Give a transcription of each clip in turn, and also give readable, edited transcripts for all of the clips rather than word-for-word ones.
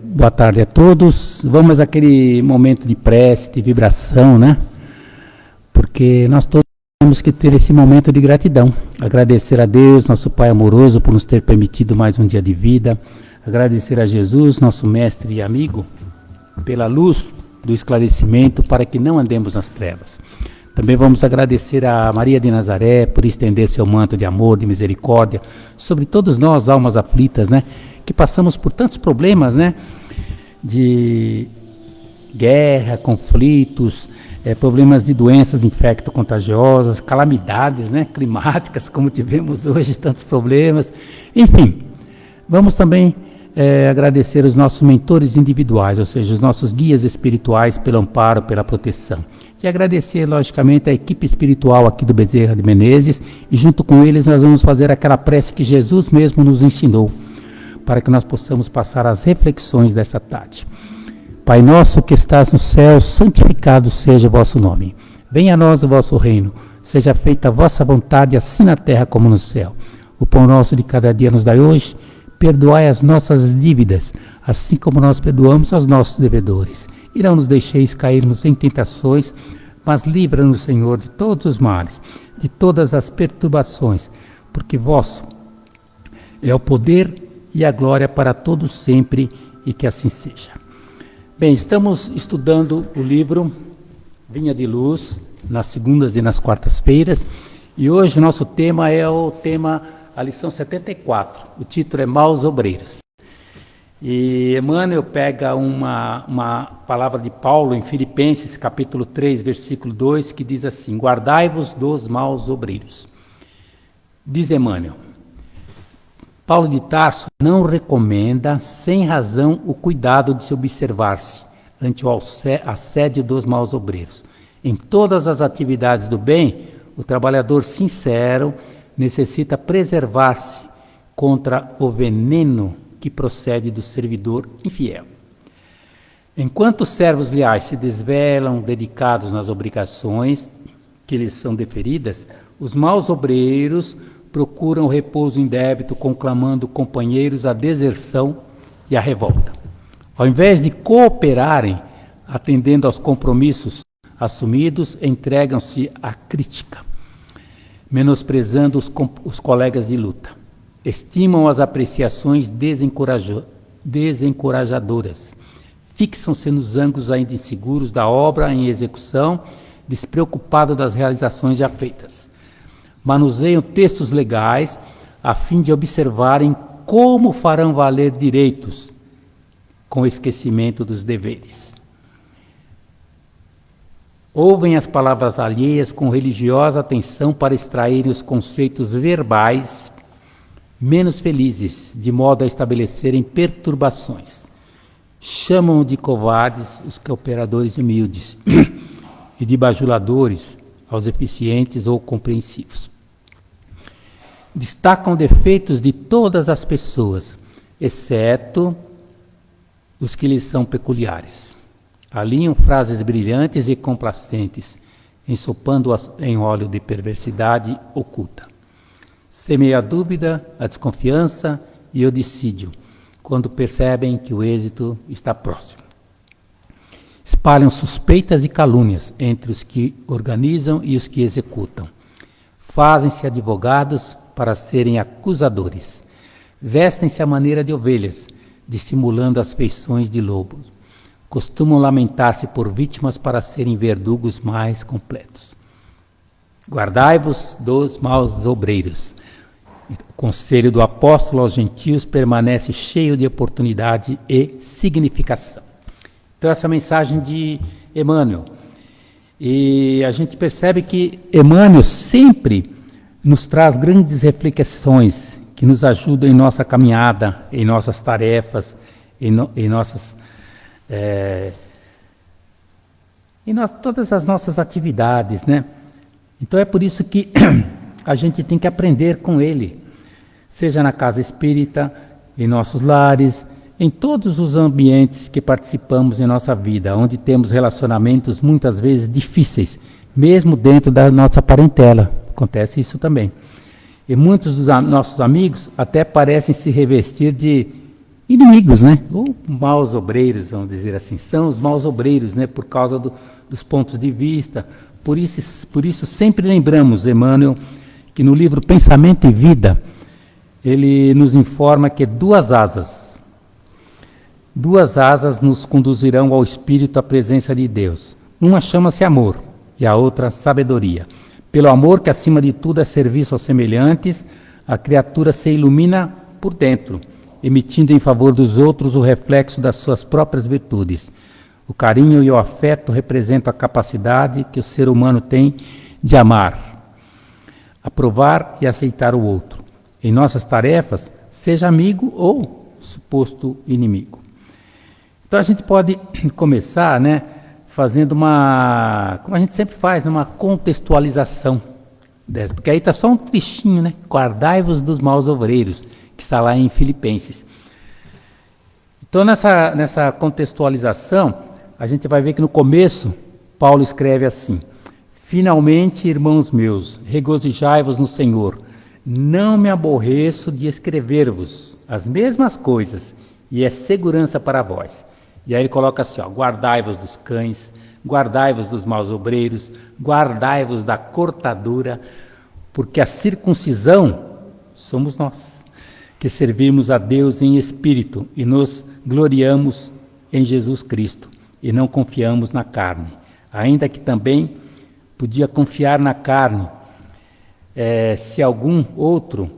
Boa tarde a todos. Vamos àquele momento de prece, de vibração, né? Porque nós todos temos que ter esse momento de gratidão. Agradecer a Deus, nosso Pai amoroso, por nos ter permitido mais um dia de vida. Agradecer a Jesus, nosso mestre e amigo, pela luz do esclarecimento para que não andemos nas trevas. Também vamos agradecer a Maria de Nazaré por estender seu manto de amor, de misericórdia sobre todos nós, almas aflitas, né? Que passamos por tantos problemas, né? De guerra, conflitos, problemas de doenças infecto-contagiosas, calamidades, né? Climáticas, como tivemos hoje, tantos problemas. Enfim, vamos também agradecer os nossos mentores individuais, ou seja, os nossos guias espirituais pelo amparo, pela proteção. E agradecer, logicamente, a equipe espiritual aqui do Bezerra de Menezes, e junto com eles nós vamos fazer aquela prece que Jesus mesmo nos ensinou, para que nós possamos passar as reflexões dessa tarde. Pai nosso que estás no céu, santificado seja o vosso nome. Venha a nós o vosso reino, seja feita a vossa vontade, assim na terra como no céu. O pão nosso de cada dia nos dai hoje, perdoai as nossas dívidas, assim como nós perdoamos aos nossos devedores. E não nos deixeis cairmos em tentações, mas livra-nos, Senhor, de todos os males, de todas as perturbações, porque vosso é o poder e a glória para todos sempre, e que assim seja. Bem, estamos estudando o livro Vinha de Luz, nas segundas e nas quartas-feiras, e hoje o nosso tema é a lição 74, o título é Maus Obreiros. E Emmanuel pega uma palavra de Paulo em Filipenses, capítulo 3, versículo 2, que diz assim: guardai-vos dos maus obreiros. Diz Emmanuel, Paulo de Tarso não recomenda, sem razão, o cuidado de se observar-se ante o assédio dos maus obreiros. Em todas as atividades do bem, o trabalhador sincero necessita preservar-se contra o veneno que procede do servidor infiel. Enquanto os servos leais se desvelam dedicados nas obrigações que lhes são deferidas, os maus obreiros procuram o repouso em débito, conclamando companheiros à deserção e à revolta. Ao invés de cooperarem, atendendo aos compromissos assumidos, entregam-se à crítica, menosprezando os colegas de luta. Estimam as apreciações desencorajadoras. Fixam-se nos ângulos ainda inseguros da obra em execução, despreocupados das realizações já feitas. Manuseiam textos legais a fim de observarem como farão valer direitos com o esquecimento dos deveres. Ouvem as palavras alheias com religiosa atenção para extraírem os conceitos verbais menos felizes, de modo a estabelecerem perturbações. Chamam de covardes os cooperadores humildes e de bajuladores aos eficientes ou compreensivos. Destacam defeitos de todas as pessoas, exceto os que lhes são peculiares. Alinham frases brilhantes e complacentes, ensopando-as em óleo de perversidade oculta. Semeia a dúvida, a desconfiança e o dissídio, quando percebem que o êxito está próximo. Espalham suspeitas e calúnias entre os que organizam e os que executam. Fazem-se advogados para serem acusadores. Vestem-se à maneira de ovelhas, dissimulando as feições de lobos. Costumam lamentar-se por vítimas para serem verdugos mais completos. Guardai-vos dos maus obreiros. O conselho do apóstolo aos gentios permanece cheio de oportunidade e significação. Então, essa mensagem de Emmanuel. E a gente percebe que Emmanuel sempre nos traz grandes reflexões que nos ajudam em nossa caminhada, em nossas tarefas, em todas as nossas atividades, né? Então é por isso que a gente tem que aprender com ele, seja na casa espírita, em nossos lares, em todos os ambientes que participamos em nossa vida, onde temos relacionamentos muitas vezes difíceis, mesmo dentro da nossa parentela. Acontece isso também. E muitos dos nossos amigos até parecem se revestir de inimigos, né? Ou maus obreiros, vamos dizer assim. São os maus obreiros, né? Por causa dos pontos de vista. Por isso sempre lembramos, Emmanuel, que no livro Pensamento e Vida, ele nos informa que duas asas nos conduzirão ao Espírito, à presença de Deus. Uma chama-se amor e a outra sabedoria. Pelo amor, que acima de tudo é serviço aos semelhantes, a criatura se ilumina por dentro, emitindo em favor dos outros o reflexo das suas próprias virtudes. O carinho e o afeto representam a capacidade que o ser humano tem de amar, aprovar e aceitar o outro. Em nossas tarefas, seja amigo ou suposto inimigo. Então a gente pode começar, né, fazendo como a gente sempre faz, uma contextualização dessa, porque aí está só um trechinho, né? Guardai-vos dos maus obreiros, que está lá em Filipenses. Então nessa contextualização, a gente vai ver que no começo, Paulo escreve assim: finalmente, irmãos meus, regozijai-vos no Senhor. Não me aborreço de escrever-vos as mesmas coisas, e é segurança para vós. E aí ele coloca assim, ó: guardai-vos dos cães, guardai-vos dos maus obreiros, guardai-vos da cortadura, porque a circuncisão somos nós, que servimos a Deus em espírito e nos gloriamos em Jesus Cristo, e não confiamos na carne, ainda que também podia confiar na carne, se algum outro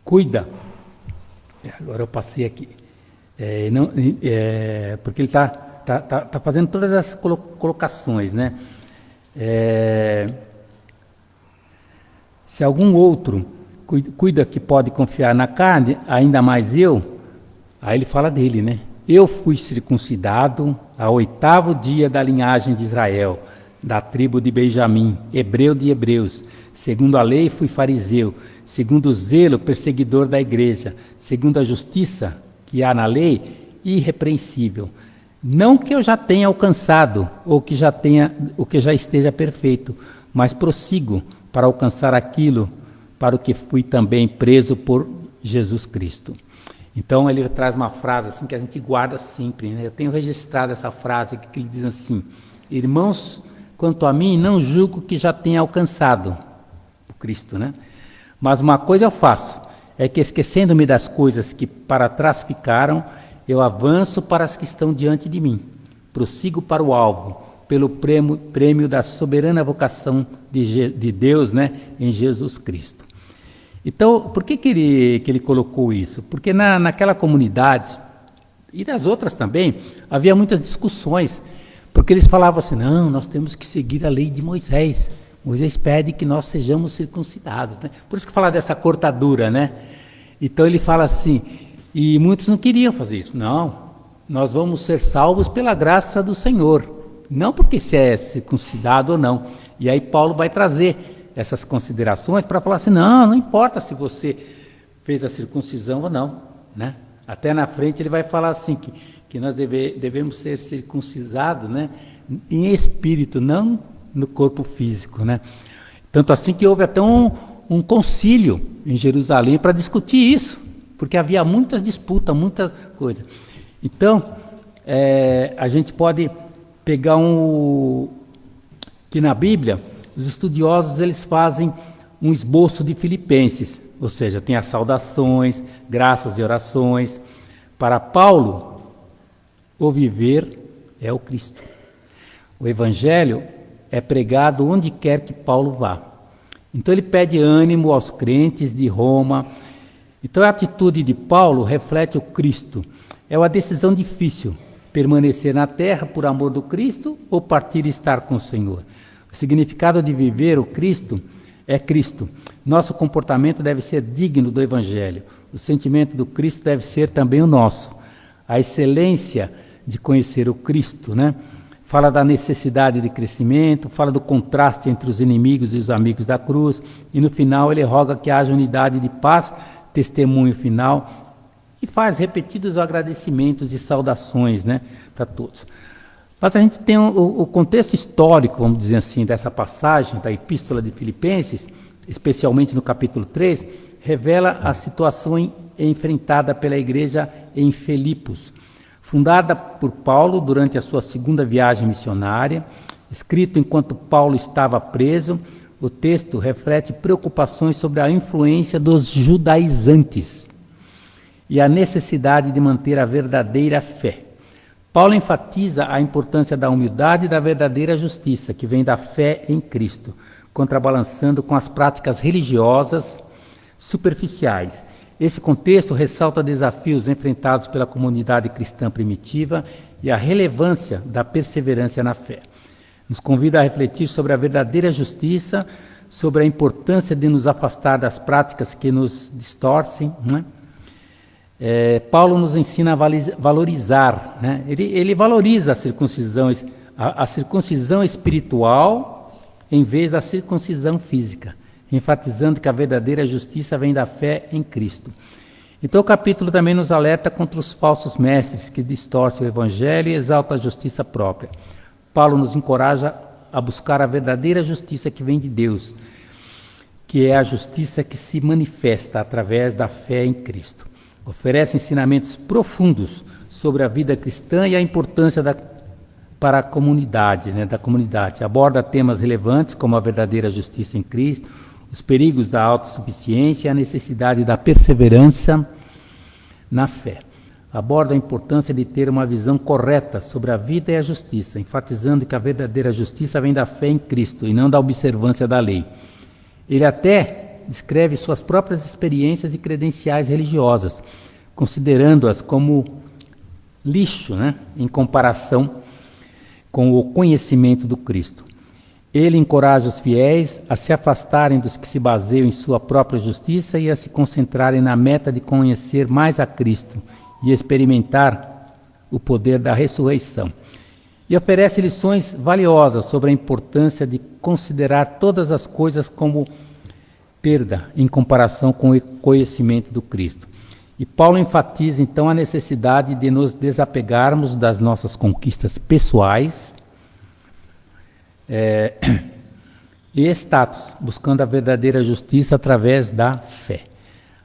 cuida. Agora eu passei aqui, porque ele está fazendo todas as colocações, né? Se algum outro cuida que pode confiar na carne, ainda mais eu. Aí ele fala dele, né? Eu fui circuncidado ao 8º dia da linhagem de Israel, da tribo de Benjamim, hebreu de hebreus. Segundo a lei, fui fariseu. Segundo o zelo, perseguidor da igreja. Segundo a justiça que há na lei, irrepreensível. Não que eu já tenha alcançado, ou que já esteja perfeito, mas prossigo para alcançar aquilo para o que fui também preso por Jesus Cristo. Então ele traz uma frase assim que a gente guarda sempre, né? Eu tenho registrado essa frase que ele diz assim: irmãos, quanto a mim, não julgo que já tenha alcançado o Cristo, né? Mas uma coisa eu faço, é que esquecendo-me das coisas que para trás ficaram, eu avanço para as que estão diante de mim. Prossigo para o alvo, pelo prêmio da soberana vocação de Deus, né, em Jesus Cristo. Então, por que ele colocou isso? Porque naquela comunidade, e nas outras também, havia muitas discussões, porque eles falavam assim: não, nós temos que seguir a lei de Moisés. Moisés pede que nós sejamos circuncidados, né? Por isso que fala dessa cortadura, né? Então ele fala assim, e muitos não queriam fazer isso. Não, nós vamos ser salvos pela graça do Senhor, não porque se é circuncidado ou não. E aí Paulo vai trazer essas considerações para falar assim: não importa se você fez a circuncisão ou não, né? Até na frente ele vai falar assim, que nós devemos ser circuncisados, né, em espírito, não no corpo físico, né? Tanto assim que houve até um concílio em Jerusalém para discutir isso, porque havia muitas disputas, muita coisa. Então, a gente pode pegar que na Bíblia, os estudiosos eles fazem um esboço de Filipenses, ou seja, tem as saudações, graças e orações. Para Paulo, o viver é o Cristo. O Evangelho é pregado onde quer que Paulo vá. Então ele pede ânimo aos crentes de Roma. Então a atitude de Paulo reflete o Cristo. É uma decisão difícil, permanecer na terra por amor do Cristo ou partir e estar com o Senhor. O significado de viver o Cristo é Cristo. Nosso comportamento deve ser digno do Evangelho. O sentimento do Cristo deve ser também o nosso. A excelência de conhecer o Cristo, né? Fala da necessidade de crescimento, fala do contraste entre os inimigos e os amigos da cruz, e no final ele roga que haja unidade de paz, testemunho final, e faz repetidos agradecimentos e saudações, né, para todos. Mas a gente tem o contexto histórico, vamos dizer assim, dessa passagem da Epístola de Filipenses, especialmente no capítulo 3, revela a situação enfrentada pela igreja em Filipos. Fundada por Paulo durante a sua segunda viagem missionária, escrito enquanto Paulo estava preso, o texto reflete preocupações sobre a influência dos judaizantes e a necessidade de manter a verdadeira fé. Paulo enfatiza a importância da humildade e da verdadeira justiça, que vem da fé em Cristo, contrabalançando com as práticas religiosas superficiais. Esse contexto ressalta desafios enfrentados pela comunidade cristã primitiva e a relevância da perseverança na fé. Nos convida a refletir sobre a verdadeira justiça, sobre a importância de nos afastar das práticas que nos distorcem, né? Paulo nos ensina a valorizar, né? Ele valoriza a circuncisão espiritual em vez da circuncisão física, enfatizando que a verdadeira justiça vem da fé em Cristo. Então o capítulo também nos alerta contra os falsos mestres que distorcem o evangelho e exaltam a justiça própria. Paulo nos encoraja a buscar a verdadeira justiça que vem de Deus, que é a justiça que se manifesta através da fé em Cristo. Oferece ensinamentos profundos sobre a vida cristã e a importância para a comunidade, né, da comunidade. Aborda temas relevantes como a verdadeira justiça em Cristo, os perigos da autossuficiência e a necessidade da perseverança na fé. Aborda a importância de ter uma visão correta sobre a vida e a justiça, enfatizando que a verdadeira justiça vem da fé em Cristo e não da observância da lei. Ele até descreve suas próprias experiências e credenciais religiosas, considerando-as como lixo, né, em comparação com o conhecimento do Cristo. Ele encoraja os fiéis a se afastarem dos que se baseiam em sua própria justiça e a se concentrarem na meta de conhecer mais a Cristo e experimentar o poder da ressurreição. E oferece lições valiosas sobre a importância de considerar todas as coisas como perda em comparação com o conhecimento do Cristo. E Paulo enfatiza então a necessidade de nos desapegarmos das nossas conquistas pessoais e status, buscando a verdadeira justiça através da fé.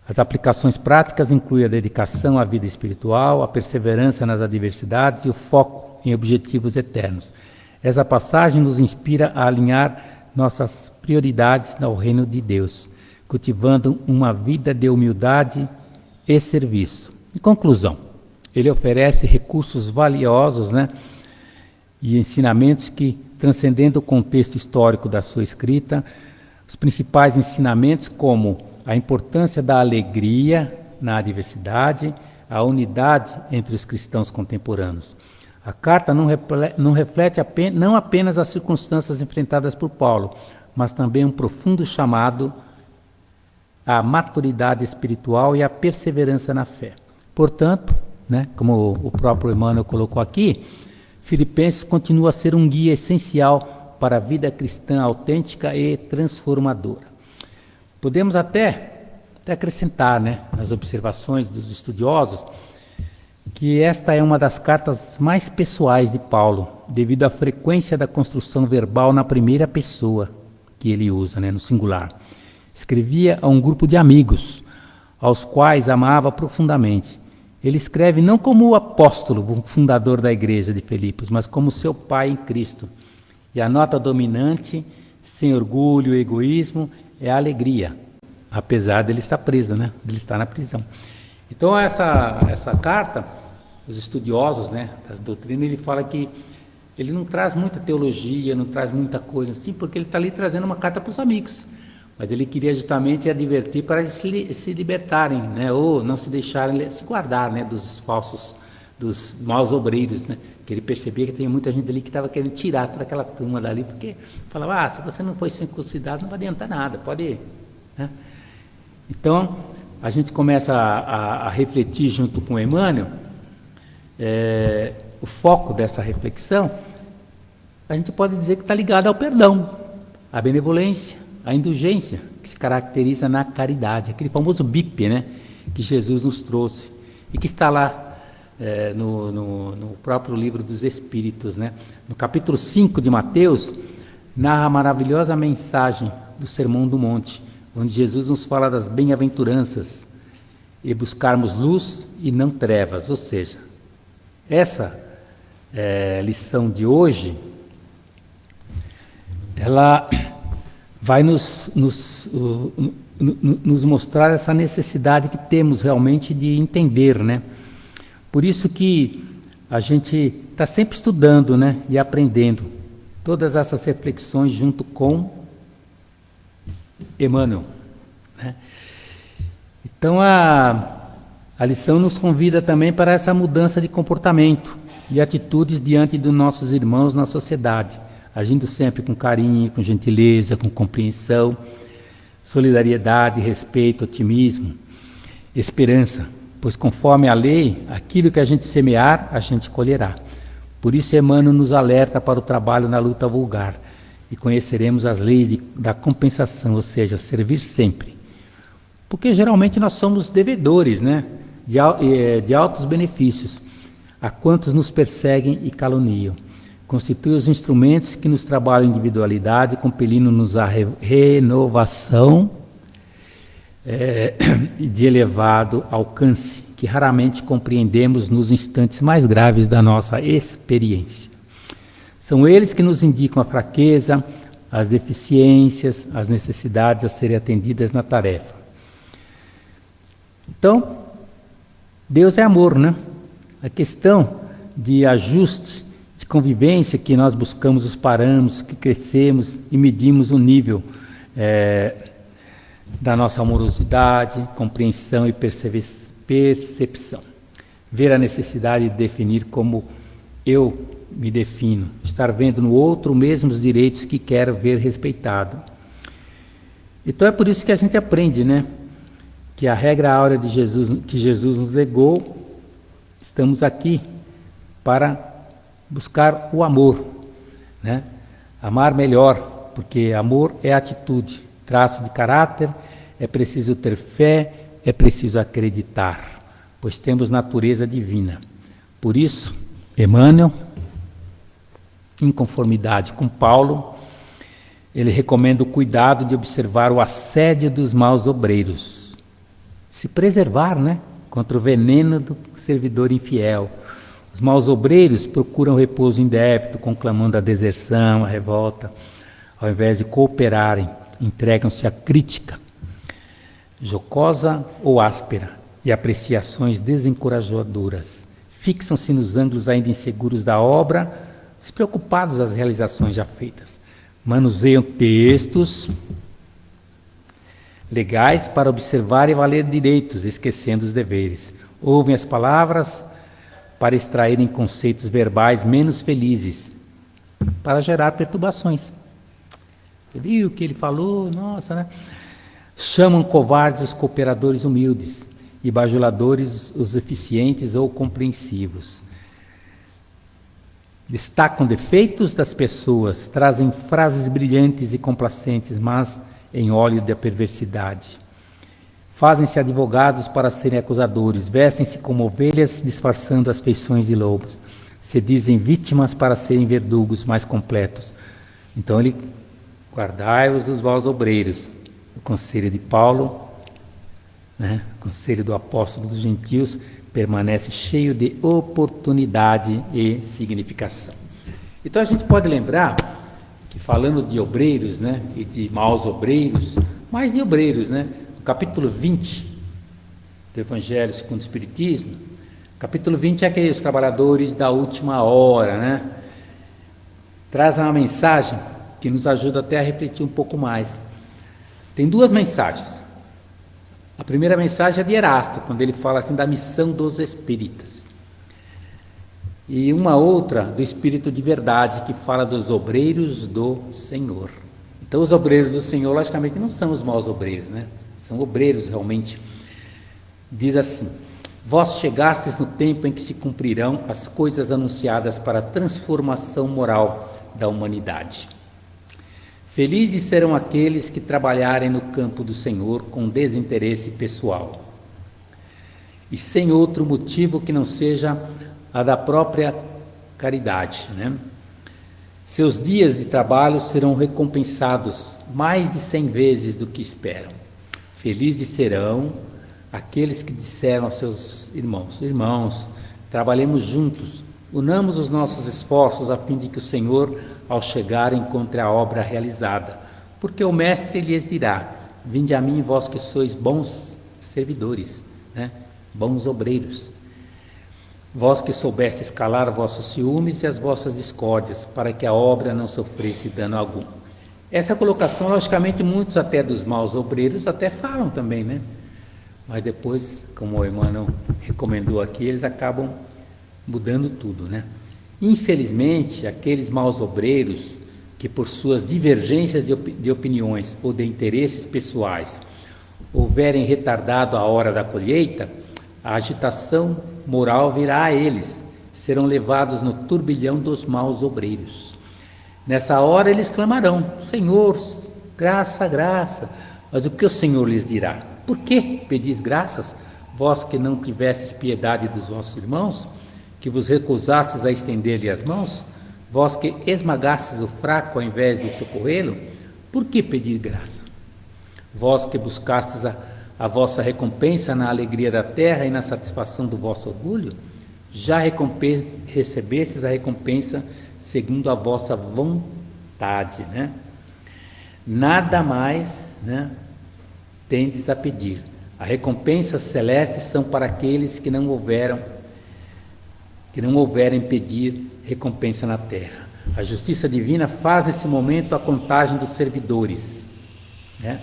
As aplicações práticas incluem a dedicação à vida espiritual, a perseverança nas adversidades e o foco em objetivos eternos. Essa passagem nos inspira a alinhar nossas prioridades ao reino de Deus, cultivando uma vida de humildade e serviço. Em conclusão, ele oferece recursos valiosos, né, e ensinamentos que, transcendendo o contexto histórico da sua escrita, os principais ensinamentos como a importância da alegria na adversidade, a unidade entre os cristãos contemporâneos. A carta não reflete não apenas as circunstâncias enfrentadas por Paulo, mas também um profundo chamado à maturidade espiritual e à perseverança na fé. Portanto, né, como o próprio Emmanuel colocou aqui, Filipenses continua a ser um guia essencial para a vida cristã autêntica e transformadora. Podemos até acrescentar, né, nas observações dos estudiosos, que esta é uma das cartas mais pessoais de Paulo, devido à frequência da construção verbal na primeira pessoa que ele usa, né, no singular. Escrevia a um grupo de amigos, aos quais amava profundamente. Ele escreve não como o apóstolo, o fundador da igreja de Filipos, mas como seu pai em Cristo. E a nota dominante, sem orgulho e egoísmo, é a alegria, apesar dele estar preso, né? Dele estar na prisão. Então essa carta, os estudiosos, né, das doutrinas, ele fala que ele não traz muita teologia, não traz muita coisa assim, porque ele está ali trazendo uma carta para os amigos. Mas ele queria justamente advertir para eles se libertarem, né, ou não se deixarem se guardar, né, dos falsos, dos maus obreiros, né, que ele percebia que tinha muita gente ali que estava querendo tirar toda aquela turma dali, porque falava, se você não foi circuncidado não vai adiantar nada, pode ir, né? Então, a gente começa a refletir junto com o Emmanuel, o foco dessa reflexão, a gente pode dizer que está ligado ao perdão, à benevolência, à indulgência, que se caracteriza na caridade, aquele famoso BIP, né, que Jesus nos trouxe, e que está lá no próprio livro dos Espíritos, né? No capítulo 5 de Mateus, narra a maravilhosa mensagem do Sermão do Monte, onde Jesus nos fala das bem-aventuranças, e buscarmos luz e não trevas. Ou seja, essa lição de hoje, ela vai nos mostrar essa necessidade que temos realmente de entender, né? Por isso que a gente está sempre estudando, né? E aprendendo todas essas reflexões junto com Emmanuel, né? Então a lição nos convida também para essa mudança de comportamento e atitudes diante dos nossos irmãos na sociedade, agindo sempre com carinho, com gentileza, com compreensão, solidariedade, respeito, otimismo, esperança, pois conforme a lei, aquilo que a gente semear, a gente colherá. Por isso Emmanuel nos alerta para o trabalho na luta vulgar, e conheceremos as leis da compensação, ou seja, servir sempre. Porque geralmente nós somos devedores, né, de altos benefícios a quantos nos perseguem e caluniam. Constitui os instrumentos que nos trabalham a individualidade, compelindo-nos à renovação de elevado alcance, que raramente compreendemos nos instantes mais graves da nossa experiência. São eles que nos indicam a fraqueza, as deficiências, as necessidades a serem atendidas na tarefa. Então, Deus é amor, né? A questão de ajuste, de convivência, que nós buscamos os parâmetros, que crescemos e medimos o nível da nossa amorosidade, compreensão e percepção. Ver a necessidade de definir como eu me defino, estar vendo no outro mesmo os direitos que quero ver respeitado. Então é por isso que a gente aprende, né? Que a regra áurea de Jesus, que Jesus nos legou, estamos aqui para buscar o amor, né? Amar melhor, porque amor é atitude, traço de caráter, é preciso ter fé, é preciso acreditar, pois temos natureza divina. Por isso, Emmanuel, em conformidade com Paulo, ele recomenda o cuidado de observar o assédio dos maus obreiros, se preservar, né, contra o veneno do servidor infiel. Os maus obreiros procuram repouso em débito, conclamando a deserção, a revolta, ao invés de cooperarem, entregam-se à crítica, jocosa ou áspera, e apreciações desencorajadoras. Fixam-se nos ângulos ainda inseguros da obra, despreocupados das realizações já feitas. Manuseiam textos legais para observar e valer direitos, esquecendo os deveres. Ouvem as palavras para extraírem conceitos verbais menos felizes, para gerar perturbações. Você viu o que ele falou? Nossa, né? Chamam covardes os cooperadores humildes e bajuladores os eficientes ou compreensivos. Destacam defeitos das pessoas, trazem frases brilhantes e complacentes, mas em óleo da perversidade. Fazem-se advogados para serem acusadores, vestem-se como ovelhas, disfarçando as feições de lobos. Se dizem vítimas para serem verdugos mais completos. Então ele, guardai-os dos maus obreiros. O conselho de Paulo, né, o conselho do apóstolo dos gentios, permanece cheio de oportunidade e significação. Então a gente pode lembrar que, falando de obreiros, né, e de maus obreiros, mais de obreiros, né, no capítulo 20 do Evangelho segundo o Espiritismo, capítulo 20 é aqueles trabalhadores da última hora, né, traz uma mensagem que nos ajuda até a refletir um pouco mais. Tem duas mensagens. A primeira mensagem é de Erasto, quando ele fala assim da missão dos espíritas. E uma outra do Espírito de Verdade, que fala dos obreiros do Senhor. Então os obreiros do Senhor, logicamente, não são os maus obreiros, né? São obreiros realmente. Diz assim: vós chegastes no tempo em que se cumprirão as coisas anunciadas para a transformação moral da humanidade. Felizes serão aqueles que trabalharem no campo do Senhor com desinteresse pessoal e sem outro motivo que não seja a da própria caridade, né? Seus dias de trabalho serão recompensados mais de 100 vezes do que esperam. Felizes serão aqueles que disseram aos seus irmãos: irmãos, trabalhemos juntos, unamos os nossos esforços a fim de que o Senhor, ao chegar, encontre a obra realizada. Porque o Mestre lhes dirá: vinde a mim, vós que sois bons servidores, né? Bons obreiros. Vós que soubestes calar vossos ciúmes e as vossas discórdias, para que a obra não sofresse dano algum. Essa colocação, logicamente, muitos até dos maus obreiros até falam também, né? Mas depois, como o Emmanuel recomendou aqui, eles acabam mudando tudo, né? Infelizmente, aqueles maus obreiros que por suas divergências de opiniões ou de interesses pessoais houverem retardado a hora da colheita, a agitação moral virá a eles, serão levados no turbilhão dos maus obreiros. Nessa hora eles clamarão: Senhor, graça, graça. Mas o que o Senhor lhes dirá? Por que pedis graças, vós que não tivestes piedade dos vossos irmãos, que vos recusastes a estender-lhe as mãos, vós que esmagastes o fraco ao invés de socorrê-lo? Por que pedis graça? Vós que buscastes a vossa recompensa na alegria da terra e na satisfação do vosso orgulho, já recebestes a recompensa segundo a vossa vontade, né? Nada mais, né, tendes a pedir. As recompensas celestes são para aqueles que não houverem pedir recompensa na terra. A justiça divina faz nesse momento a contagem dos servidores, né?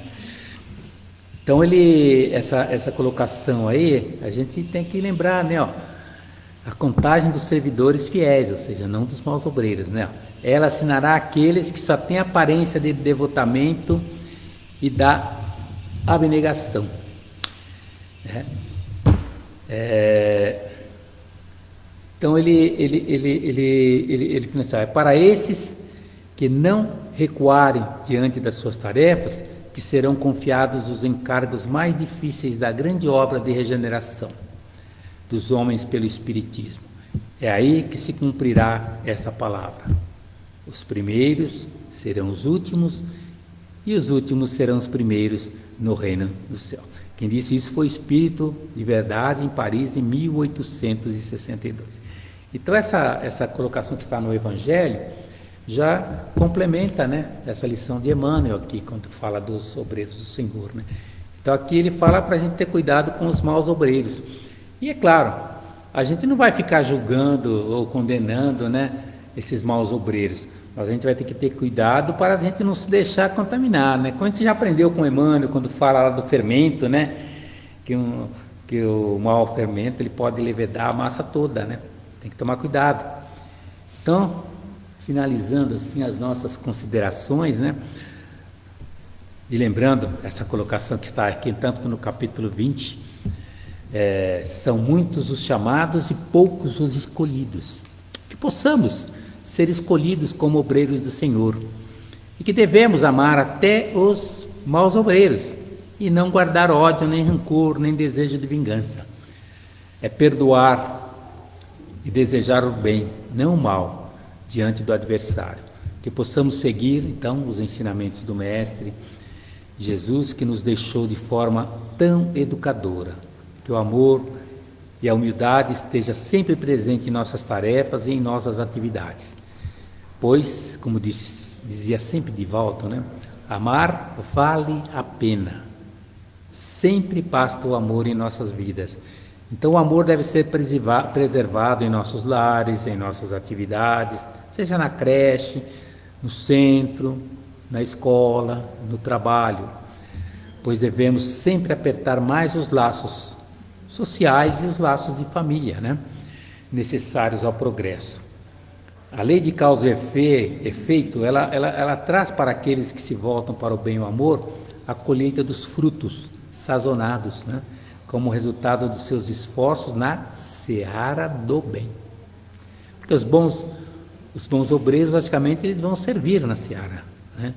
Então essa colocação aí, a gente tem que lembrar, né, ó, a contagem dos servidores fiéis, ou seja, não dos maus obreiros, né? Ela assinará aqueles que só têm aparência de devotamento e da abnegação, né? Então ele fala assim: é para esses que não recuarem diante das suas tarefas que serão confiados os encargos mais difíceis da grande obra de regeneração dos homens pelo Espiritismo. É aí que se cumprirá esta palavra: os primeiros serão os últimos e os últimos serão os primeiros no reino do céu. Quem disse isso foi o Espírito de Verdade em Paris em 1862. Então essa colocação que está no Evangelho já complementa, né, essa lição de Emmanuel aqui, quando fala dos obreiros do Senhor, né? Então aqui ele fala para a gente ter cuidado com os maus obreiros. E é claro, a gente não vai ficar julgando ou condenando, né, esses maus obreiros. Mas a gente vai ter que ter cuidado para a gente não se deixar contaminar, né? Como a gente já aprendeu com Emmanuel, quando fala lá do fermento, né, que o mau fermento ele pode levedar a massa toda, né? Tem que tomar cuidado. Então, finalizando assim as nossas considerações, né, e lembrando essa colocação que está aqui tanto no capítulo 20, são muitos os chamados e poucos os escolhidos. Que possamos ser escolhidos como obreiros do Senhor e que devemos amar até os maus obreiros e não guardar ódio, nem rancor, nem desejo de vingança. É perdoar e desejar o bem, não o mal, diante do adversário. Que possamos seguir, então, os ensinamentos do Mestre Jesus, que nos deixou de forma tão educadora. Que o amor e a humildade esteja sempre presente em nossas tarefas e em nossas atividades. Pois, como dizia sempre Divaldo, né, amar vale a pena. Sempre basta o amor em nossas vidas. Então o amor deve ser preservado em nossos lares, em nossas atividades, seja na creche, no centro, na escola, no trabalho, pois devemos sempre apertar mais os laços sociais e os laços de família, né, necessários ao progresso. A lei de causa e efeito, ela traz para aqueles que se voltam para o bem e o amor a colheita dos frutos sazonados, né, como resultado dos seus esforços na seara do bem. Porque os bons obreiros, logicamente, eles vão servir na seara, né?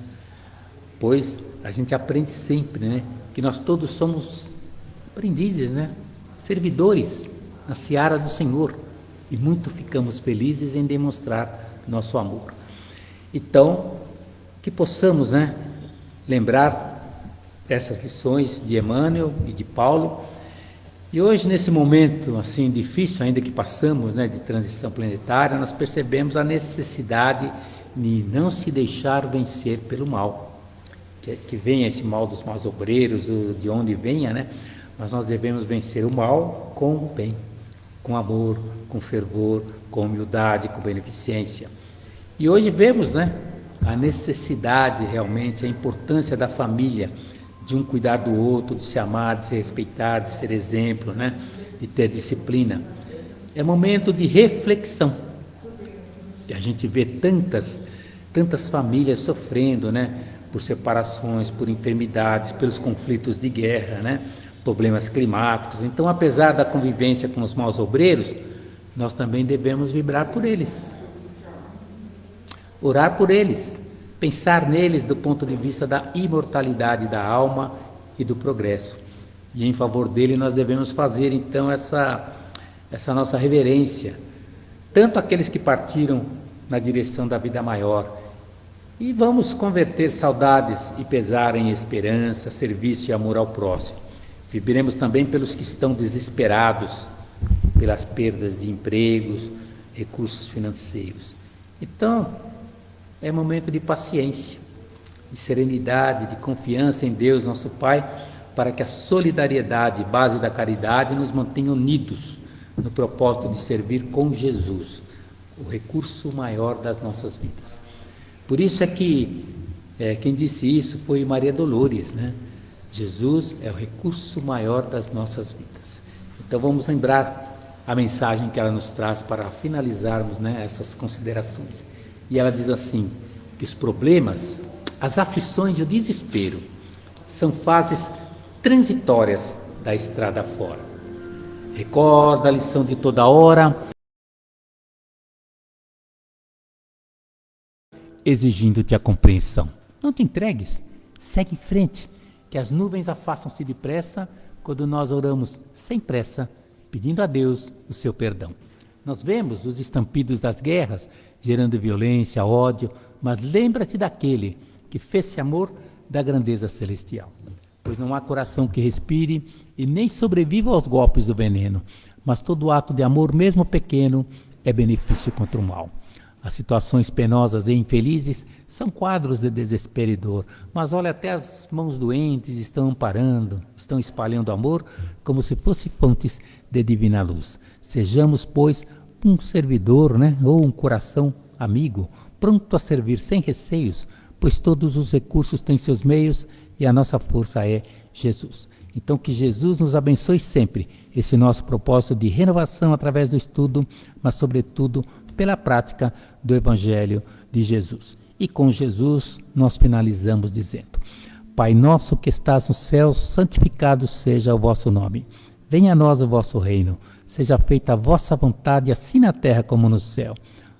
Pois a gente aprende sempre, né, que nós todos somos aprendizes, né, servidores na seara do Senhor, e muito ficamos felizes em demonstrar nosso amor. Então, que possamos, né, lembrar essas lições de Emmanuel e de Paulo, E hoje, nesse momento assim difícil ainda que passamos, né, de transição planetária, nós percebemos a necessidade de não se deixar vencer pelo mal. Que venha esse mal dos maus obreiros, de onde venha, né? Mas nós devemos vencer o mal com o bem, com amor, com fervor, com humildade, com beneficência. E hoje vemos, né, a necessidade realmente, a importância da família, de um cuidar do outro, de se amar, de se respeitar, de ser exemplo, né, de ter disciplina. É momento de reflexão. E a gente vê tantas famílias sofrendo, né, por separações, por enfermidades, pelos conflitos de guerra, né, problemas climáticos. Então, apesar da convivência com os maus obreiros, nós também devemos vibrar por eles, orar por eles, pensar neles do ponto de vista da imortalidade da alma e do progresso. E em favor dele nós devemos fazer então essa nossa reverência, tanto aqueles que partiram na direção da vida maior, e vamos converter saudades e pesar em esperança, serviço e amor ao próximo. Vibremos também pelos que estão desesperados pelas perdas de empregos, recursos financeiros. Então, é momento de paciência, de serenidade, de confiança em Deus, nosso Pai, para que a solidariedade, base da caridade, nos mantenha unidos no propósito de servir com Jesus, o recurso maior das nossas vidas. Por isso é que quem disse isso foi Maria Dolores, né? Jesus é o recurso maior das nossas vidas. Então vamos lembrar a mensagem que ela nos traz para finalizarmos, né, essas considerações. E ela diz assim, que os problemas, as aflições e o desespero são fases transitórias da estrada fora. Recorda a lição de toda hora, exigindo-te a compreensão. Não te entregues, segue em frente, que as nuvens afastam-se depressa quando nós oramos sem pressa, pedindo a Deus o seu perdão. Nós vemos os estampidos das guerras, gerando violência, ódio, mas lembra-te daquele que fez-se amor da grandeza celestial. Pois não há coração que respire e nem sobreviva aos golpes do veneno, mas todo ato de amor, mesmo pequeno, é benefício contra o mal. As situações penosas e infelizes são quadros de desespero e dor, mas olha, até as mãos doentes estão amparando, estão espalhando amor como se fossem fontes de divina luz. Sejamos, pois, um servidor, né, ou um coração amigo, pronto a servir sem receios, pois todos os recursos têm seus meios e a nossa força é Jesus. Então que Jesus nos abençoe sempre, esse nosso propósito de renovação através do estudo, mas sobretudo pela prática do Evangelho de Jesus. E com Jesus nós finalizamos dizendo: Pai nosso que estás no céu, santificado seja o vosso nome. Venha a nós o vosso reino, seja feita a vossa vontade, assim na terra como no céu.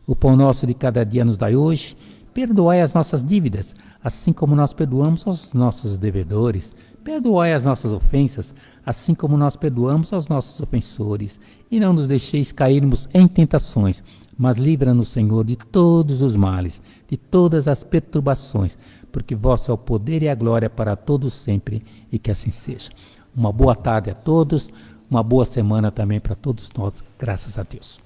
O pão nosso de cada dia nos dai hoje, perdoai as nossas dívidas, assim como nós perdoamos aos nossos devedores. Perdoai as nossas ofensas, assim como nós perdoamos aos nossos ofensores. E não nos deixeis cairmos em tentações, mas livra-nos, Senhor, de todos os males, de todas as perturbações, porque vosso é o poder e a glória para todos sempre, e que assim seja. Uma boa tarde a todos, uma boa semana também para todos nós, graças a Deus.